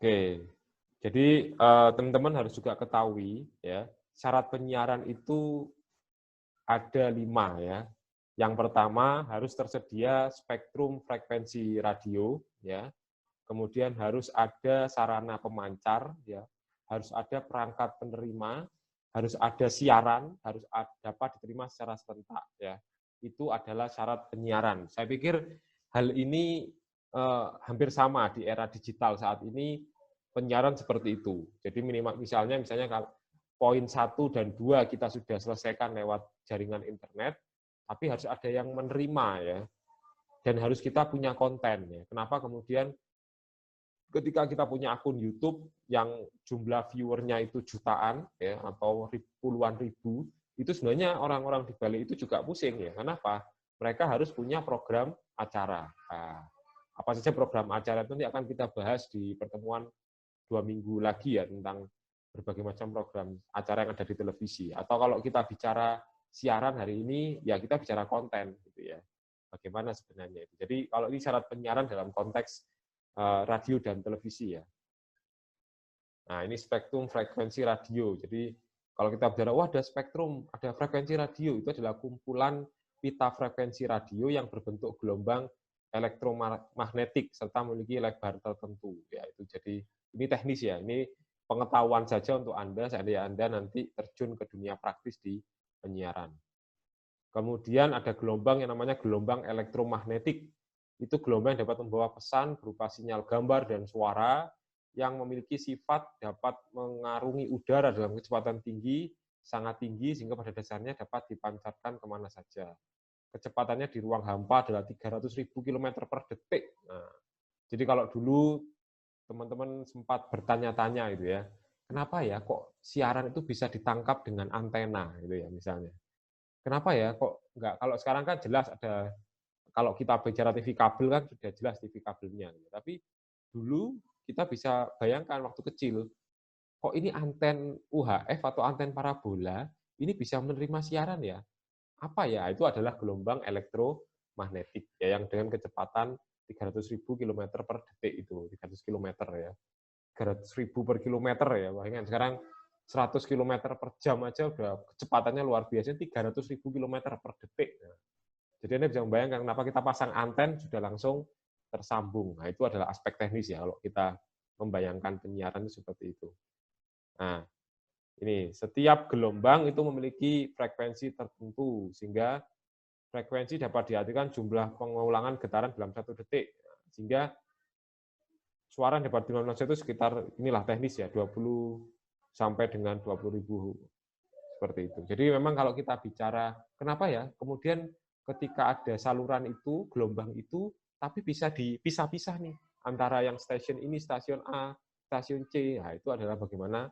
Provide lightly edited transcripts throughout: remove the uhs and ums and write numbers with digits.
Oke, jadi teman-teman harus juga ketahui ya, syarat penyiaran itu ada 5 ya. Yang pertama harus tersedia spektrum frekuensi radio ya. Kemudian harus ada sarana pemancar ya, harus ada perangkat penerima, harus ada siaran, harus dapat diterima secara serentak ya. Itu adalah syarat penyiaran. Saya pikir hal ini hampir sama di era digital saat ini, penyiaran seperti itu. Jadi minimal misalnya kalau poin 1 dan 2 kita sudah selesaikan lewat jaringan internet, tapi harus ada yang menerima ya, dan harus kita punya konten ya. Kenapa kemudian ketika kita punya akun YouTube yang jumlah viewernya itu jutaan ya, atau puluhan ribu, itu sebenarnya orang-orang di balik itu juga pusing ya. Kenapa? Mereka harus punya program acara. Nah, apa saja program acara itu nanti akan kita bahas di pertemuan 2 minggu lagi ya, tentang berbagai macam program acara yang ada di televisi. Atau kalau kita bicara siaran hari ini, ya kita bicara konten gitu ya. Bagaimana sebenarnya itu. Jadi kalau ini syarat penyiaran dalam konteks radio dan televisi ya. Nah, ini spektrum frekuensi radio. Jadi kalau kita bicara, wah ada spektrum, ada frekuensi radio, itu adalah kumpulan pita frekuensi radio yang berbentuk gelombang elektromagnetik serta memiliki lebar tertentu. Ya, itu jadi ini teknis ya. Ini pengetahuan saja untuk Anda, seandainya Anda nanti terjun ke dunia praktis di penyiaran. Kemudian ada gelombang yang namanya gelombang elektromagnetik. Itu gelombang yang dapat membawa pesan berupa sinyal gambar dan suara yang memiliki sifat dapat mengarungi udara dalam kecepatan tinggi, sangat tinggi, sehingga pada dasarnya dapat dipancarkan kemana saja. Kecepatannya di ruang hampa adalah 300.000 km per detik. Nah, jadi kalau dulu teman-teman sempat bertanya-tanya gitu ya, kenapa ya kok siaran itu bisa ditangkap dengan antena gitu ya misalnya. Kenapa ya kok enggak, kalau sekarang kan jelas ada, kalau kita bicara TV kabel kan sudah jelas TV kabelnya. Tapi dulu kita bisa bayangkan waktu kecil, kok ini anten UHF atau anten parabola ini bisa menerima siaran ya? Apa ya? Itu adalah gelombang elektromagnetik ya, yang dengan kecepatan 300.000 km per detik itu, 300 km ya. 300.000 per kilometer ya. Bayangkan sekarang 100 km per jam aja udah kecepatannya luar biasa, 300.000 km per detik. Nah, jadi Anda bisa membayangkan kenapa kita pasang anten sudah langsung tersambung. Nah, itu adalah aspek teknis ya kalau kita membayangkan penyiaran itu seperti itu. Nah, ini setiap gelombang itu memiliki frekuensi tertentu, sehingga frekuensi dapat diartikan jumlah pengulangan getaran dalam 1 detik. Sehingga suara yang dapat diterima itu sekitar, inilah teknis ya, 20 sampai dengan 20.000 seperti itu. Jadi memang kalau kita bicara kenapa ya kemudian ketika ada saluran itu, gelombang itu, tapi bisa dipisah-pisah nih antara yang stasiun ini, stasiun A, stasiun C. Nah, itu adalah bagaimana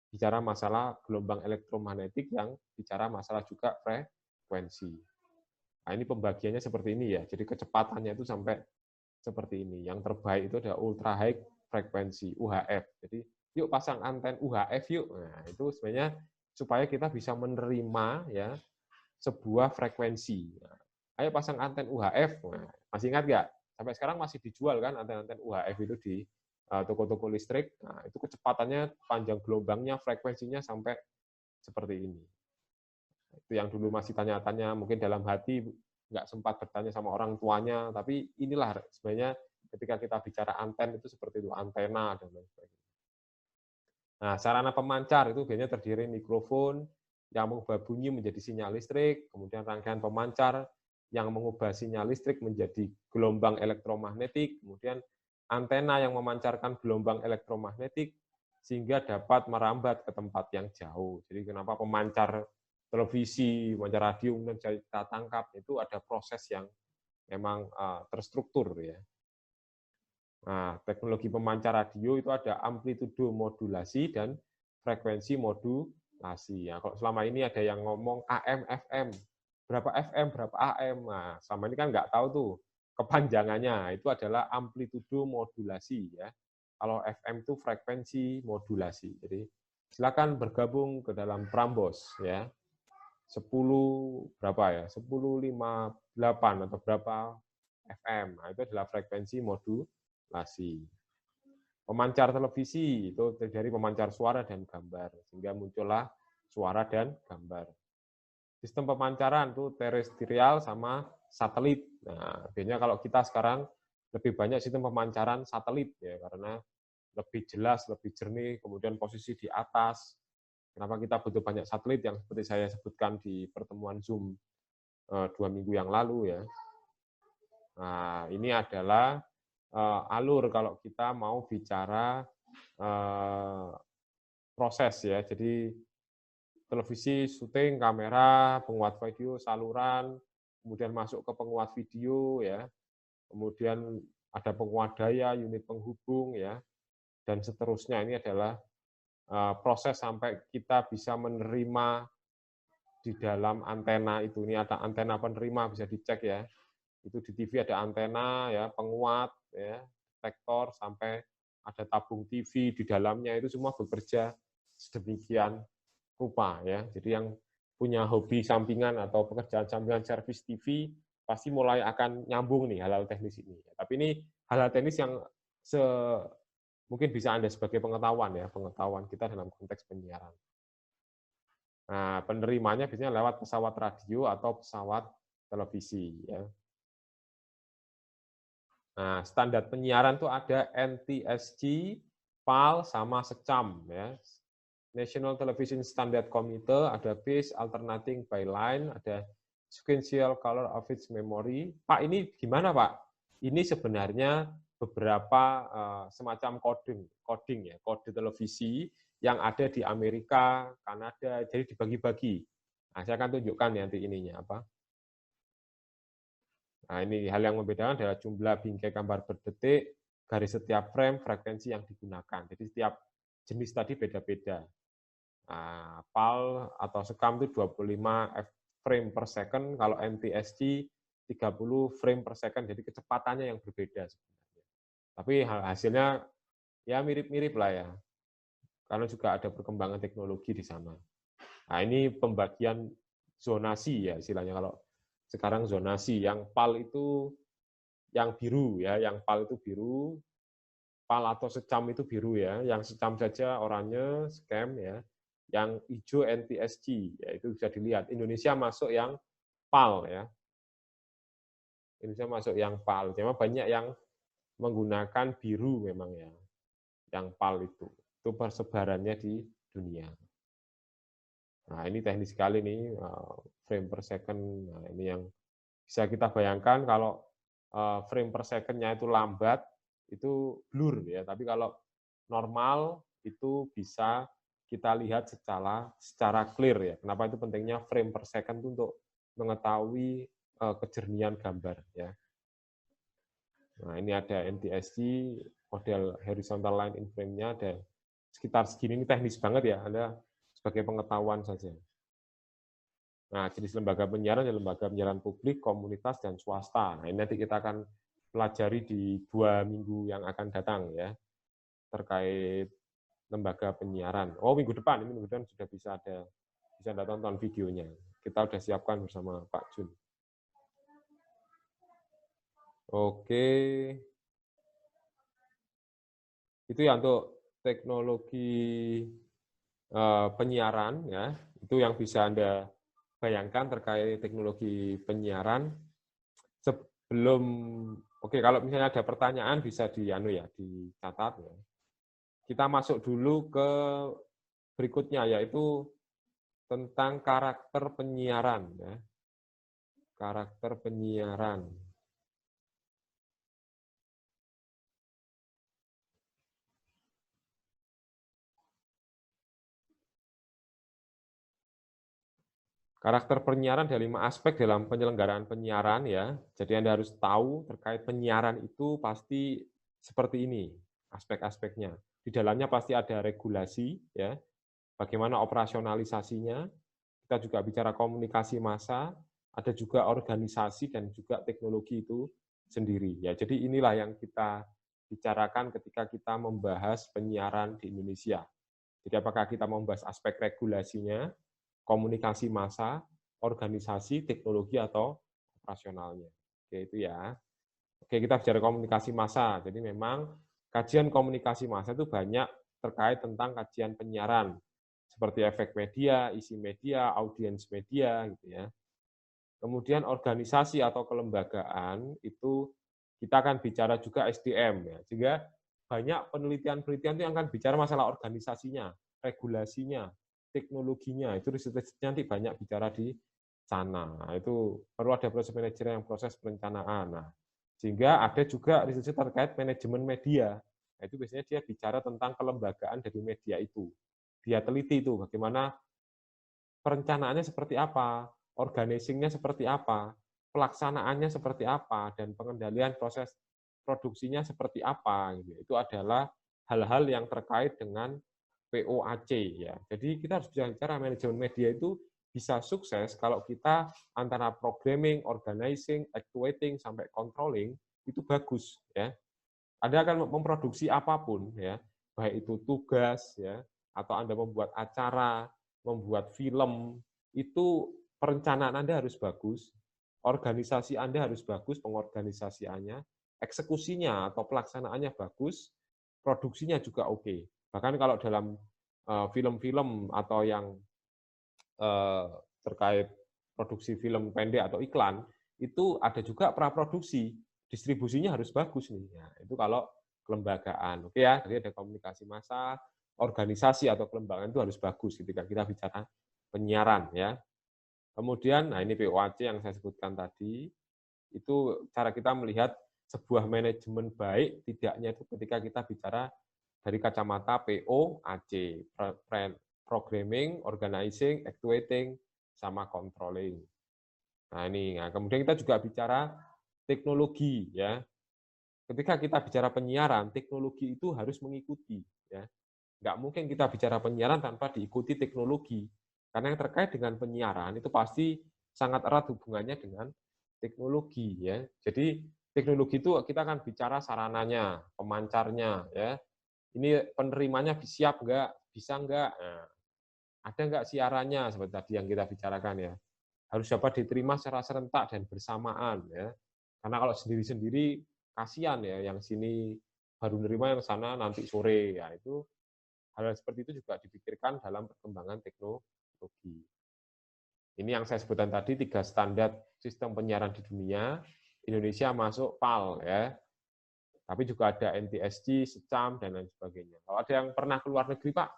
bicara masalah gelombang elektromagnetik yang bicara masalah juga frekuensi. Nah, ini pembagiannya seperti ini ya. Jadi kecepatannya itu sampai seperti ini. Yang terbaik itu ada ultra high frekuensi UHF. Jadi yuk pasang anten UHF yuk. Nah, itu sebenarnya supaya kita bisa menerima ya sebuah frekuensi. Nah, ayo pasang anten UHF. Nah, masih ingat nggak? Sampai sekarang masih dijual kan anten-anten UHF itu di toko-toko listrik. Nah, itu kecepatannya, panjang gelombangnya, frekuensinya sampai seperti ini. Itu yang dulu masih tanya-tanya, mungkin dalam hati nggak sempat bertanya sama orang tuanya, tapi inilah sebenarnya ketika kita bicara anten itu seperti itu, antena dan lain sebagainya. Nah, sarana pemancar itu biasanya terdiri mikrofon yang mengubah bunyi menjadi sinyal listrik, kemudian rangkaian pemancar yang mengubah sinyal listrik menjadi gelombang elektromagnetik, kemudian antena yang memancarkan gelombang elektromagnetik sehingga dapat merambat ke tempat yang jauh. Jadi kenapa pemancar televisi, pemancar radio kemudian kita tangkap, itu ada proses yang memang terstruktur ya. Nah, teknologi pemancar radio itu ada amplitudo modulasi dan frekuensi modulasi. Ya, kalau selama ini ada yang ngomong AM, FM, berapa FM, berapa AM. Nah, selama ini kan nggak tahu tuh kepanjangannya. Itu adalah amplitudo modulasi ya. Kalau FM itu frekuensi modulasi. Jadi silakan bergabung ke dalam Prambors ya. 10 berapa ya? 1058 atau berapa FM. Nah, itu adalah frekuensi modulasi. Pemancar televisi itu dari pemancar suara dan gambar, sehingga muncullah suara dan gambar. Sistem pemancaran itu terestrial sama satelit. Nah, biasanya kalau kita sekarang lebih banyak sistem pemancaran satelit ya, karena lebih jelas, lebih jernih, kemudian posisi di atas. Kenapa kita butuh banyak satelit yang seperti saya sebutkan di pertemuan Zoom 2 minggu yang lalu ya. Nah, ini adalah alur kalau kita mau bicara proses ya. Jadi televisi, syuting, kamera, penguat video, saluran, kemudian masuk ke penguat video ya, kemudian ada penguat daya, unit penghubung ya, dan seterusnya. Ini adalah proses sampai kita bisa menerima di dalam antena itu. Ini ada antena penerima, bisa dicek ya. Itu di TV ada antena ya, penguat ya, detektor, sampai ada tabung TV di dalamnya, itu semua bekerja sedemikian rupa ya. Jadi yang punya hobi sampingan atau pekerjaan sampingan servis TV pasti mulai akan nyambung nih hal-hal teknis ini. Tapi ini hal-hal teknis yang mungkin bisa Anda sebagai pengetahuan ya, pengetahuan kita dalam konteks penyiaran. Nah, penerimanya biasanya lewat pesawat radio atau pesawat televisi ya. Nah, standar penyiaran itu ada NTSC, PAL, sama SECAM ya. National Television Standard Committee, ada base alternating by line, ada sequential color of its memory. Pak, ini gimana Pak? Ini sebenarnya beberapa semacam coding ya, kode televisi yang ada di Amerika, Kanada, jadi dibagi-bagi. Nah, saya akan tunjukkan nanti ininya apa. Nah, ini hal yang membedakan adalah jumlah bingkai gambar per detik, garis setiap frame, frekuensi yang digunakan. Jadi setiap jenis tadi beda-beda. Nah, PAL atau SECAM itu 25 frame per second, kalau NTSC 30 frame per second, jadi kecepatannya yang berbeda sebenarnya. Tapi hasilnya ya mirip-mirip lah ya, karena juga ada perkembangan teknologi di sana. Nah, ini pembagian zonasi ya istilahnya, kalau sekarang zonasi, yang PAL itu yang biru ya, yang PAL itu biru, PAL atau SECAM itu biru ya, yang SECAM saja oranye, SCAM ya, yang hijau NTSC, ya itu bisa dilihat. Indonesia masuk yang PAL ya. Indonesia masuk yang PAL. Cuma banyak yang menggunakan biru memang ya, yang PAL itu. Itu persebarannya di dunia. Nah, ini teknis sekali nih, frame per second. Nah, ini yang bisa kita bayangkan kalau frame per second-nya itu lambat, itu blur ya. Tapi kalau normal itu bisa kita lihat secara clear ya. Kenapa itu pentingnya frame per second itu untuk mengetahui kejernihan gambar ya. Nah, ini ada NTSC, model horizontal line in frame-nya ada sekitar segini, ini teknis banget ya, Anda sebagai pengetahuan saja. Nah, jenis lembaga penyiaran adalah lembaga penyiaran publik, komunitas, dan swasta. Nah, ini nanti kita akan pelajari di 2 minggu yang akan datang ya, terkait lembaga penyiaran. Oh, minggu depan sudah bisa Anda tonton videonya. Kita sudah siapkan bersama Pak Jun. Oke. Itu ya untuk teknologi penyiaran ya. Itu yang bisa Anda bayangkan terkait teknologi penyiaran. Sebelum kalau misalnya ada pertanyaan bisa dicatat ya. Kita masuk dulu ke berikutnya, yaitu tentang karakter penyiaran ya. Karakter penyiaran. Karakter penyiaran ada 5 aspek dalam penyelenggaraan penyiaran ya. Jadi Anda harus tahu terkait penyiaran itu pasti seperti ini aspek-aspeknya. Di dalamnya pasti ada regulasi ya. Bagaimana operasionalisasinya. Kita juga bicara komunikasi massa, ada juga organisasi dan juga teknologi itu sendiri ya. Jadi inilah yang kita bicarakan ketika kita membahas penyiaran di Indonesia. Jadi apakah kita membahas aspek regulasinya, komunikasi massa, organisasi, teknologi, atau operasionalnya. Oke, itu ya. Oke, kita bicara komunikasi massa. Jadi memang kajian komunikasi massa itu banyak terkait tentang kajian penyiaran, seperti efek media, isi media, audiens media, gitu ya. Kemudian organisasi atau kelembagaan itu kita akan bicara juga SDM ya. Sehingga banyak penelitian-penelitian itu yang akan bicara masalah organisasinya, regulasinya, teknologinya. Itu riset-risetnya nanti banyak bicara di sana. Nah, itu perlu ada proses manajer yang proses perencanaan. Nah, sehingga ada juga riset terkait manajemen media. Nah, itu biasanya dia bicara tentang kelembagaan dari media itu. Dia teliti itu bagaimana perencanaannya seperti apa, organizing-nya seperti apa, pelaksanaannya seperti apa, dan pengendalian proses produksinya seperti apa. Gitu. Itu adalah hal-hal yang terkait dengan POAC. Ya. Jadi kita harus bicara manajemen media itu bisa sukses kalau kita antara programming, organizing, actuating, sampai controlling, itu bagus. Ya. Anda akan memproduksi apapun, ya, baik itu tugas, ya, atau Anda membuat acara, membuat film, itu perencanaan Anda harus bagus, organisasi Anda harus bagus, pengorganisasiannya, eksekusinya atau pelaksanaannya bagus, produksinya juga oke. Bahkan kalau dalam film-film atau yang eh, terkait produksi film pendek atau iklan, itu ada juga praproduksi, distribusinya harus bagus nih. Nah, itu kalau kelembagaan. Oke ya, jadi ada komunikasi massa, organisasi atau kelembagaan itu harus bagus ketika kita bicara penyiaran ya. Kemudian, nah ini POAC yang saya sebutkan tadi, itu cara kita melihat sebuah manajemen baik tidaknya itu ketika kita bicara dari kacamata POAC, programming, organizing, actuating, sama controlling. Nah ini, nah, kemudian kita juga bicara teknologi ya. Ketika kita bicara penyiaran, teknologi itu harus mengikuti ya. Nggak mungkin kita bicara penyiaran tanpa diikuti teknologi. Karena yang terkait dengan penyiaran itu pasti sangat erat hubungannya dengan teknologi ya. Jadi teknologi itu kita akan bicara sarananya, pemancarnya ya. Ini penerimanya siap nggak, bisa nggak, nah, ada nggak siarannya seperti tadi yang kita bicarakan ya. Harus dapat diterima secara serentak dan bersamaan ya. Karena kalau sendiri-sendiri kasihan ya, yang sini baru menerima yang sana nanti sore ya. Itu hal seperti itu juga dipikirkan dalam perkembangan teknologi. Ini yang saya sebutkan tadi, 3 standar sistem penyiaran di dunia. Indonesia masuk PAL ya. Tapi juga ada NTSC, SECAM, dan lain sebagainya. Kalau ada yang pernah keluar negeri, Pak,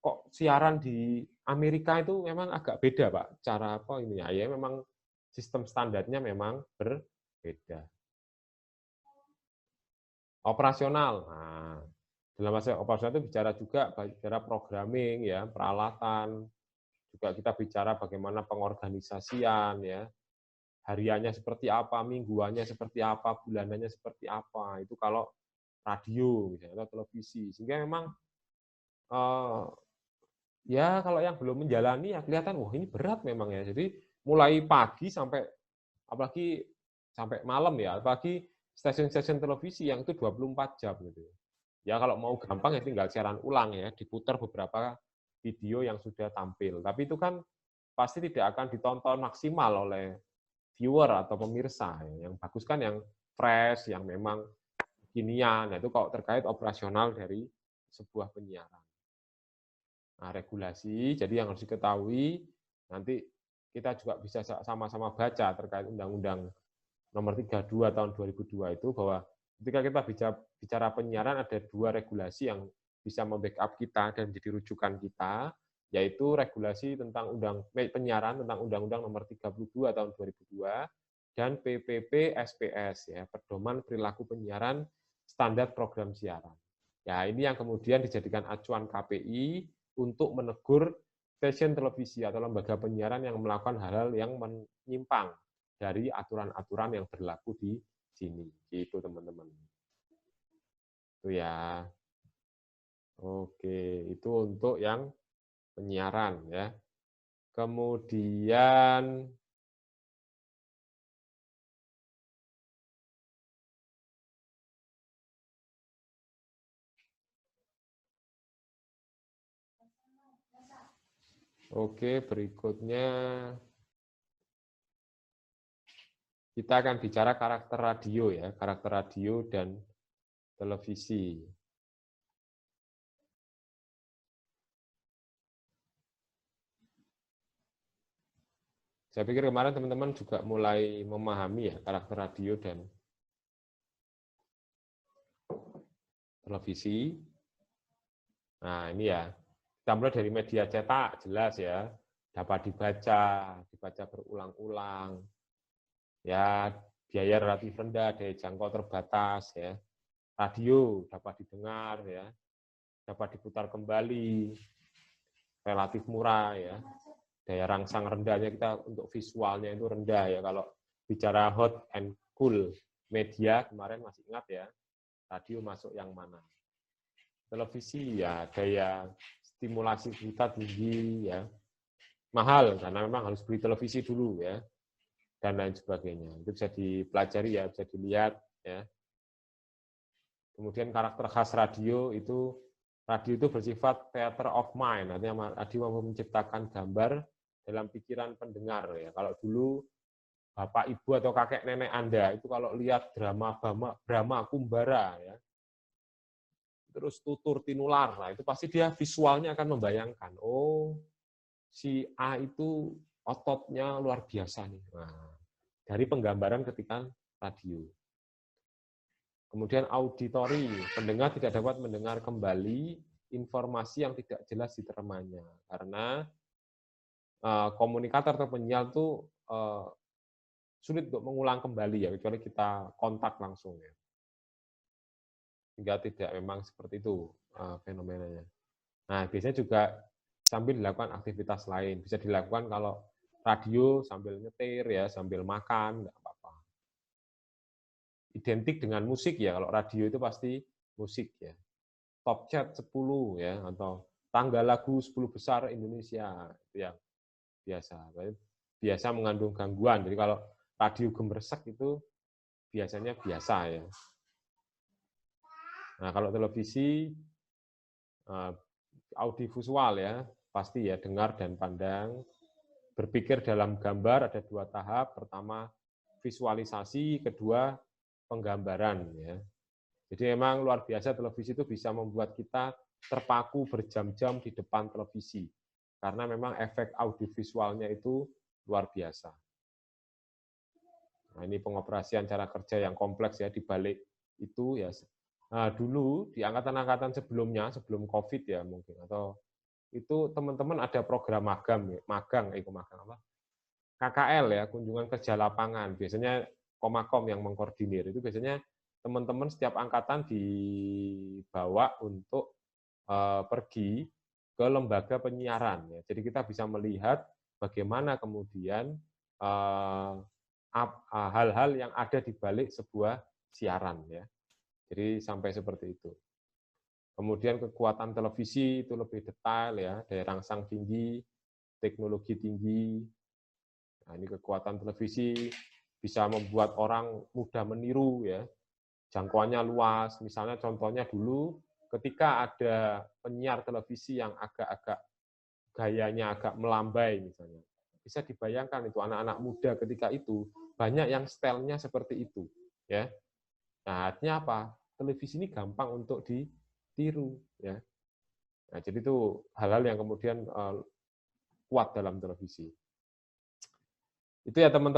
kok siaran di Amerika itu memang agak beda, Pak. Cara apa ini ya? Ya memang sistem standarnya memang berbeda. Operasional. Nah, dalam masa operasional itu bicara juga bicara programming ya, peralatan. Juga kita bicara bagaimana pengorganisasian ya. Hariannya seperti apa, mingguannya seperti apa, bulanannya seperti apa. Itu kalau radio misalnya atau televisi. Sehingga memang ya kalau yang belum menjalani ya kelihatan wah ini berat memang ya. Jadi mulai pagi sampai apalagi sampai malam ya, apalagi stasiun-stasiun televisi yang itu 24 jam gitu. Ya kalau mau gampang ya tinggal siaran ulang ya, diputar beberapa video yang sudah tampil. Tapi itu kan pasti tidak akan ditonton maksimal oleh viewer atau pemirsa. Yang bagus kan yang fresh, yang memang kekinian. Nah, itu kalau terkait operasional dari sebuah penyiaran. Nah, regulasi, jadi yang harus diketahui, nanti kita juga bisa sama-sama baca terkait Undang-Undang Nomor 32 tahun 2002 itu, bahwa ketika kita bicara penyiaran, ada 2 regulasi yang bisa membackup kita dan jadi rujukan kita, yaitu regulasi tentang penyiaran tentang Undang-Undang Nomor 32 tahun 2002 dan PPP SPS ya, Pedoman Perilaku Penyiaran Standar Program Siaran. Ya, ini yang kemudian dijadikan acuan KPI untuk menegur stasiun televisi atau lembaga penyiaran yang melakukan hal-hal yang menyimpang dari aturan-aturan yang berlaku di sini. Gitu, teman-teman. Itu ya. Oke, itu untuk yang penyiaran ya. Kemudian berikutnya kita akan bicara karakter radio ya, karakter radio dan televisi. Saya pikir kemarin teman-teman juga mulai memahami ya karakter radio dan televisi. Nah, ini ya. Kita mulai dari media cetak, jelas ya. Dapat dibaca berulang-ulang. Ya, biaya relatif rendah, daya jangkau terbatas ya. Radio dapat didengar ya. Dapat diputar kembali. Relatif murah ya. Daya rangsang rendahnya kita untuk visualnya itu rendah ya. Kalau bicara hot and cool media kemarin masih ingat ya, radio masuk yang mana. Televisi ya daya stimulasi kita tinggi ya, mahal karena memang harus beli televisi dulu ya, dan lain sebagainya. Itu bisa dipelajari ya, bisa dilihat ya. Kemudian karakter khas radio itu bersifat theater of mind, artinya radio mampu menciptakan gambar dalam pikiran pendengar ya. Kalau dulu bapak ibu atau kakek nenek Anda itu kalau lihat drama Kumbara ya, terus tutur tinular, nah itu pasti dia visualnya akan membayangkan, oh si A itu ototnya luar biasa nih. Nah, dari penggambaran ketika radio. Kemudian auditori, pendengar tidak dapat mendengar kembali informasi yang tidak jelas diteremanya karena komunikator atau penyiar itu sulit untuk mengulang kembali ya, kecuali kita kontak langsung ya. Hingga tidak memang seperti itu fenomenanya. Nah, biasanya juga sambil dilakukan aktivitas lain. Bisa dilakukan kalau radio sambil nyetir ya, sambil makan, nggak apa-apa. Identik dengan musik ya, kalau radio itu pasti musik ya. Top Chart 10 ya, atau tangga lagu 10 besar Indonesia, itu yang biasa. Biasa mengandung gangguan. Jadi kalau radio gemersek itu biasanya biasa ya. Nah, kalau televisi audiovisual ya, pasti ya dengar dan pandang. Berpikir dalam gambar ada 2 tahap. Pertama visualisasi, kedua penggambaran ya. Jadi memang luar biasa televisi itu bisa membuat kita terpaku berjam-jam di depan televisi. Karena memang efek audiovisualnya itu luar biasa. Nah, ini pengoperasian cara kerja yang kompleks ya di balik itu ya. Nah, dulu di angkatan-angkatan sebelumnya, sebelum COVID ya mungkin, atau itu teman-teman ada program magang apa? KKL ya, kunjungan kerja lapangan. Biasanya Komakom yang mengkoordinir. Itu biasanya teman-teman setiap angkatan dibawa untuk pergi ke lembaga penyiaran ya. Jadi kita bisa melihat bagaimana kemudian hal-hal yang ada di balik sebuah siaran ya. Jadi sampai seperti itu. Kemudian kekuatan televisi itu lebih detail ya, daya rangsang tinggi, teknologi tinggi. Nah, ini kekuatan televisi bisa membuat orang mudah meniru ya. Jangkauannya luas. Misalnya contohnya dulu ketika ada penyiar televisi yang agak-agak gayanya agak melambai misalnya. Bisa dibayangkan itu anak-anak muda ketika itu banyak yang stylenya seperti itu ya. Nah, artinya apa? Televisi ini gampang untuk ditiru ya. Nah, jadi itu hal-hal yang kemudian kuat dalam televisi. Itu ya teman-teman.